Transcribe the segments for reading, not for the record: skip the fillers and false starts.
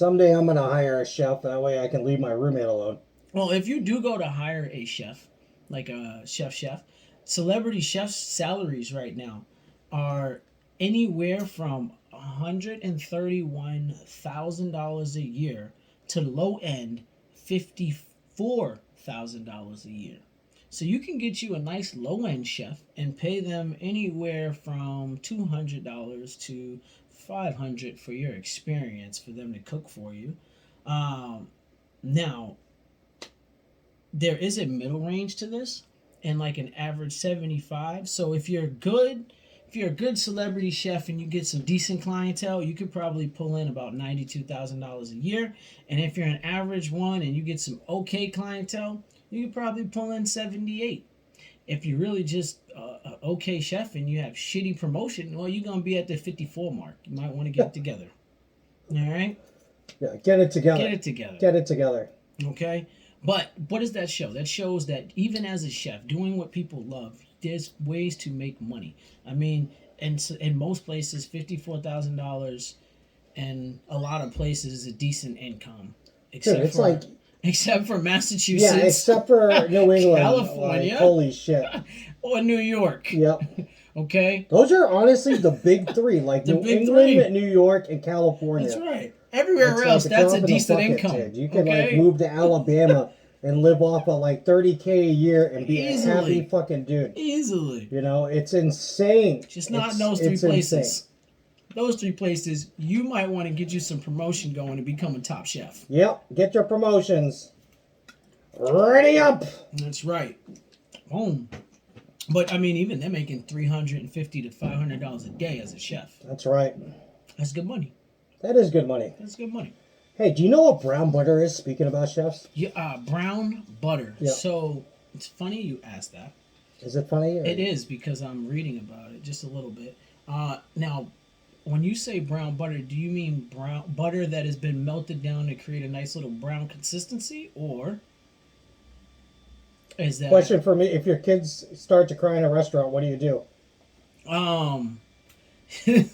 Someday I'm going to hire a chef. That way I can leave my roommate alone. Well, if you do go to hire a chef, like a chef, celebrity chefs' salaries right now are anywhere from $131,000 a year to low end $54,000 a year. So you can get you a nice low end chef and pay them anywhere from $200 to $500 for your experience for them to cook for you. Now there is a middle range to this and like an average 75. So if you're a good celebrity chef and you get some decent clientele, you could probably pull in about $92,000 a year. And if you're an average one and you get some okay clientele, you could probably pull in 78. If you're really just an okay chef and you have shitty promotion, well, you're gonna be at the 54 mark. You might want to get it together. All right. Yeah, get it together. Get it together. Get it together. Okay. But what does that show? That shows that even as a chef, doing what people love, there's ways to make money. I mean, in most places, $54,000 and a lot of places is a decent income. Except for Massachusetts. Yeah, except for New England. California. Like, holy shit. Or New York. Yep. Okay? Those are honestly the big three. Like New England, New York, and California. That's right. Everywhere else, that's a decent income. You can like move to Alabama and live off of like $30K a year and be Easily. a happy fucking dude. Easily. You know, it's insane. Just not in those three places. Insane. Those three places, you might want to get you some promotion going to become a top chef. Yep. Get your promotions. Ready up. That's right. Boom. But I mean, even they're making $350 to $500 a day as a chef. That's right. That's good money. That is good money. That's good money. Hey, do you know what brown butter is, speaking about chefs? Yeah, brown butter. Yep. So, it's funny you asked that. Is it funny? It is, because I'm reading about it just a little bit. Now, when you say brown butter, do you mean brown butter that has been melted down to create a nice little brown consistency? Or is that... Question for me, if your kids start to cry in a restaurant, what do you do? You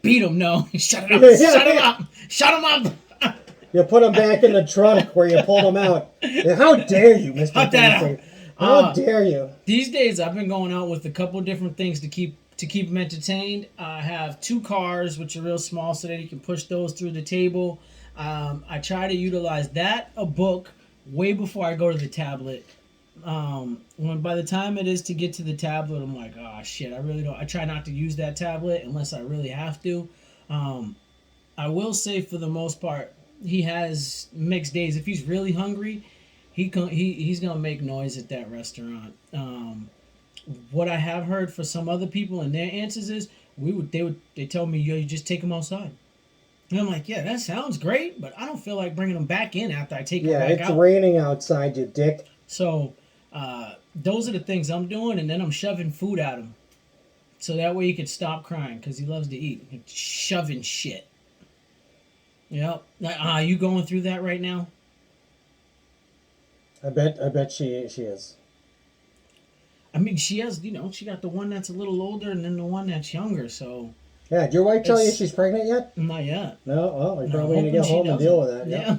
beat them, no. Shut it up. Shut them up. Shut them up. You put them back in the trunk where you pulled them out. How dare you, Mr. How dare you? These days, I've been going out with a couple different things to keep them entertained. I have 2 cars, which are real small, so that you can push those through the table. I try to utilize that, a book, way before I go to the tablet. When by the time it is to get to the tablet, I'm like, oh shit, I try not to use that tablet unless I really have to. I will say for the most part, he has mixed days. If he's really hungry, he's gonna make noise at that restaurant. What I have heard for some other people and their answers is they tell me, yo, you just take him outside. And I'm like, yeah, that sounds great, but I don't feel like bringing them back in after I take them back out. Yeah, it's raining outside, you dick. So, those are the things I'm doing, and then I'm shoving food at him. So that way he can stop crying, because he loves to eat. Shoving shit. Yep. You going through that right now? I bet she is. I mean, she has, she got the one that's a little older and then the one that's younger, so... Yeah, did your wife tell you she's pregnant yet? Not yet. No? Oh, we probably need to get home and deal with that. Yeah.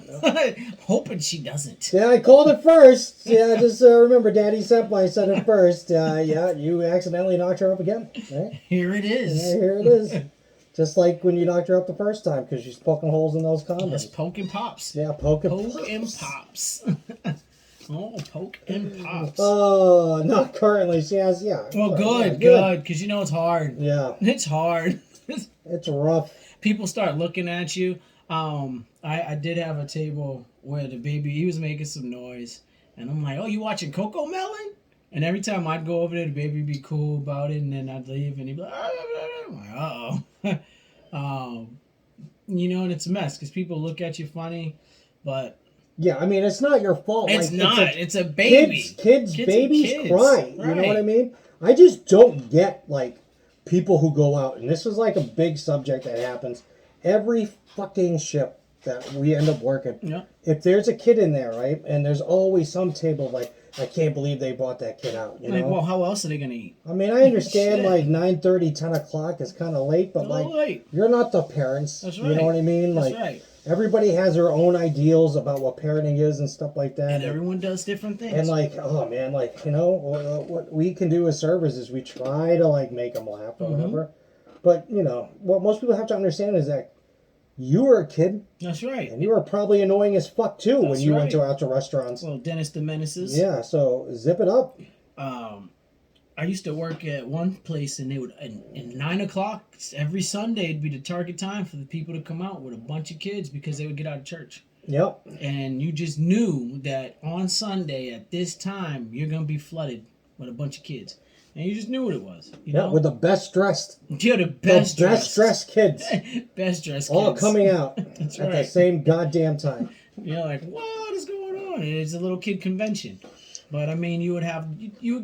Hoping she doesn't. Yeah, I called it first. Yeah, just remember, Daddy Senpai said it first. Yeah, you accidentally knocked her up again. Right? Here it is. Yeah, here it is. Just like when you knocked her up the first time, because she's poking holes in those condoms. Yes, poking pops. Yeah, poking pops. Oh, poke and pops. Oh, not currently. She has, yeah. Well, good, because it's hard. Yeah. It's hard. It's rough. People start looking at you. I did have a table where the baby, he was making some noise. And I'm like, oh, you watching Coco Melon? And every time I'd go over there, the baby would be cool about it. And then I'd leave and he'd be like, I'm like, uh-oh. And it's a mess because people look at you funny. But... Yeah, I mean, it's not your fault. It's not. It's a baby. Kids babies cry. Right. You know what I mean? I just don't get, like, people who go out. And this is, like, a big subject that happens. Every fucking shift that we end up working. Yeah. If there's a kid in there, right? And there's always some table, like, I can't believe they brought that kid out. You know? Well, how else are they going to eat? I mean, I understand, like, 9:30, 10 o'clock is kind of late. But, like, late. you're not the parents. That's right. You know what I mean? That's like, right. everybody has their own ideals about what parenting is and stuff like that. And everyone does different things. And like, oh man, like, you know, what we can do as servers is we try to like make them laugh or whatever. But, you know, what most people have to understand is that you were a kid. That's right. And you were probably annoying as fuck too when you went out to restaurants. Well, Dennis the Menaces. Yeah, so zip it up. I used to work at one place, and they would, and 9 o'clock every Sunday would be the target time for the people to come out with a bunch of kids because they would get out of church. Yep. And you just knew that on Sunday at this time you're gonna be flooded with a bunch of kids, and you just knew what it was. You know? With the best dressed. You're the best dressed kids. Best dressed kids. All coming out That's at right. the same goddamn time. You're like, what is going on? And it's a little kid convention. But I mean, you would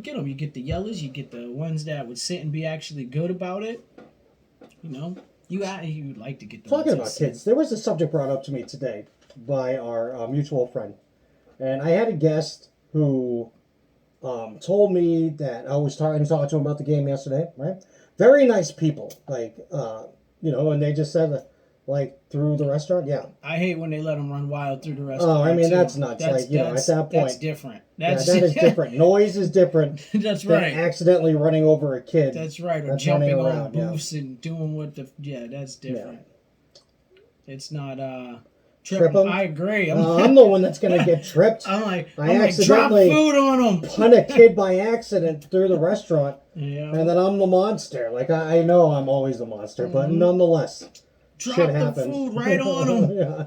get them. You get the yellers. You get the ones that would sit and be actually good about it. You know, you would like to get the Talking about kids, there was a subject brought up to me today by our mutual friend, and I had a guest who told me that I was talking to him about the game yesterday. Right, very nice people, like you know, and they just said. Like through the restaurant, yeah. I hate when they let them run wild through the restaurant. Oh, I mean too. That's nuts. Like you know, at that point, that's different. That is different. Noise is different. That's than right. Accidentally running over a kid. That's right. Or that's jumping around, on booths and doing what the that's different. Yeah. It's not trip them. I agree. I'm the one that's gonna get tripped. I accidentally drop food on them. Punt a kid by accident through the restaurant, yeah. And then I'm the monster. Like I know I'm always the monster, but nonetheless. Drop shit the happens. food right on them. Yeah.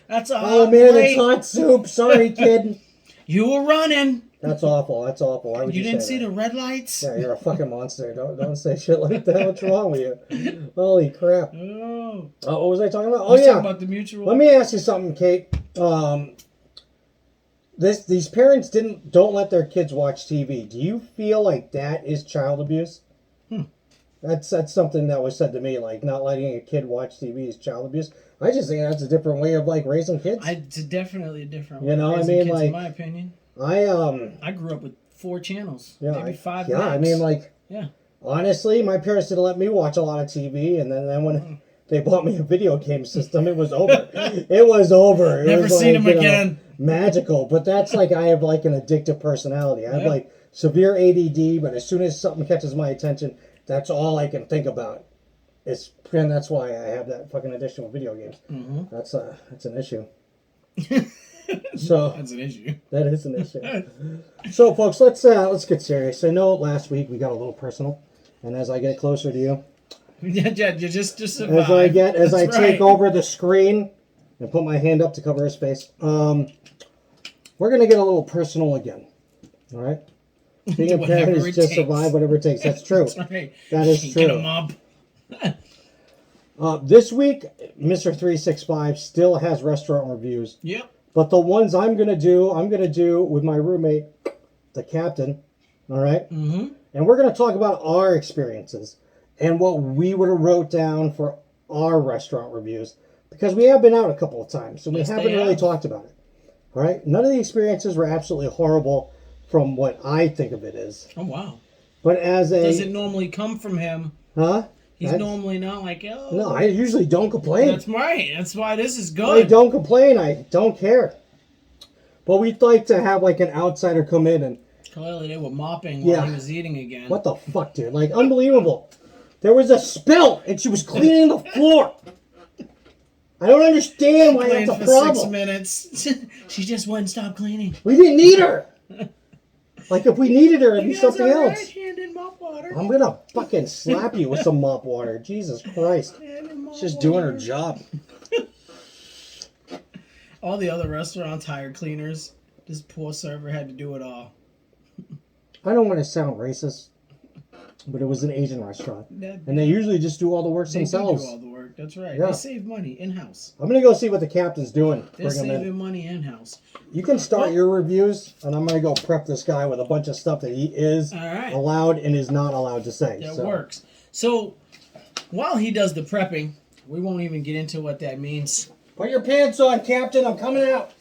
That's a oh man, plate. It's hot soup. Sorry, kid. You were running. That's awful. That's awful. Why would you didn't say see that? the red lights? Yeah, you're a fucking monster. Don't say shit like that. What's wrong with you? Holy crap. Oh. What was I talking about? Oh, yeah. Talking about the mutual. Let me ask you something, Kate. These parents don't let their kids watch TV. Do you feel like that is child abuse? That's something that was said to me, like not letting a kid watch TV is child abuse. I just think that's a different way of like raising kids. It's definitely a different way. You know, of raising kids, like in my opinion. I grew up with 4 channels, yeah, maybe 5. Yeah, max. I mean, like, yeah. Honestly, my parents didn't let me watch a lot of TV, and then when they bought me a video game system, it was over. It was over. Never seen them again. Magical, but that's like I have like an addictive personality. I have like severe ADD, but as soon as something catches my attention. That's all I can think about. And that's why I have that fucking addiction with video games. Mm-hmm. That's an issue. So that's an issue. That is an issue. So, folks, let's get serious. I know last week we got a little personal, and as I get closer to you, you just survive. As I take over the screen and put my hand up to cover his face, we're gonna get a little personal again. All right. Being a parent is just survive whatever it takes. That's true. That's right. That is true. Get them up. This week, Mr. 365 still has restaurant reviews. Yep. But the ones I'm gonna do with my roommate, the captain. All right. Mm-hmm. And we're gonna talk about our experiences and what we would have wrote down for our restaurant reviews because we have been out a couple of times, so we haven't really talked about it. All right. None of the experiences were absolutely horrible. From what I think of it is. Oh, wow. But does it normally come from him? Huh? He's normally not like, oh. No, I usually don't complain. That's right. That's why this is good. I don't complain. I don't care. But we'd like to have like an outsider come in and... Clearly they were mopping while he was eating again. What the fuck, dude? Like, unbelievable. There was a spill and she was cleaning the floor. I don't understand why that's a problem. 6 minutes. She just wouldn't stop cleaning. We didn't need her. Like, if we needed her, it'd be something else. Right-handed mop water. I'm going to fucking slap you with some mop water. Jesus Christ. She's just doing her job. All the other restaurants hired cleaners. This poor server had to do it all. I don't want to sound racist, but it was an Asian restaurant. And they usually just do all the work themselves. They do all the work. That's right. Yeah. They save money in-house. I'm going to go see what the captain's doing. They're saving money in-house. You can start your reviews, and I'm going to go prep this guy with a bunch of stuff that he is allowed and is not allowed to say. That works. So, while he does the prepping, we won't even get into what that means. Put your pants on, Captain. I'm coming out.